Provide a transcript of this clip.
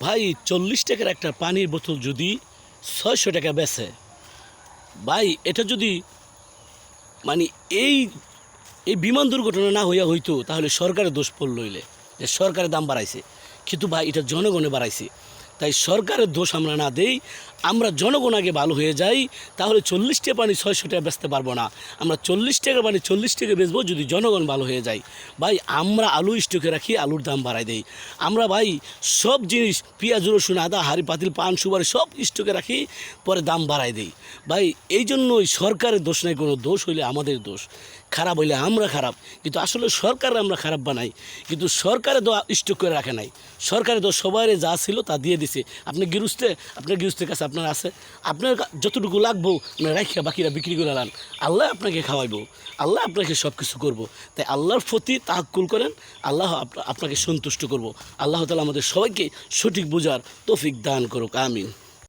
ভাই 40 টাকার একটা পানির বোতল যদি 600 টাকা বেচে, ভাই এটা যদি মানে এই এই বিমান দুর্ঘটনা না হইয়া হইতো তাহলে সরকারের দোষ পড়ল হইলে যে সরকারের দাম বাড়াইছে, কিন্তু ভাই এটা জনগণে বাড়াইছে। তাই সরকারের দোষ আমরা না দেই, আমরা জনগণ আগে ভালো হয়ে যাই, তাহলে 40 টাকা পানি 600 টাকা বেচতে পারবো না। আমরা 40 টাকা পানি 40 টাকা বেচবো যদি জনগণ ভালো হয়ে যায়। ভাই আমরা আলু স্টকে রাখি, আলুর দাম বাড়াই দেই। আমরা ভাই সব জিনিস পেঁয়াজ রসুন আদা হাঁড়ি পাতিল পান সুপারি সব স্টকে রাখি, পরে দাম বাড়াই দেই। ভাই এই জন্যই সরকারের দোষ নাই, কোনো দোষ হইলে আমাদের দোষ, খারাপ হইলে আমরা খারাপ। কিন্তু আসলে সরকারে আমরা খারাপ বানাই, কিন্তু সরকারে তো স্টক করে রাখে নাই। সরকারে তো সবাই যা ছিল তা দিয়ে দিছে। আপনি আপনার গৃহস্থের কাছে আপনার আছে, আপনার যতটুকু লাগবো আপনি রাখিয়া বাকিরা বিক্রি করে আনান। আল্লাহ আপনাকে খাওয়াইবো, আল্লাহ আপনাকে সব কিছু করবো। তাই আল্লাহর প্রতি তাওয়াক্কুল করেন, আল্লাহ আপনাকে সন্তুষ্ট করবো। আল্লাহ তাআলা আমাদের সবাইকে সঠিক বোঝার তৌফিক দান করুক, আমিন।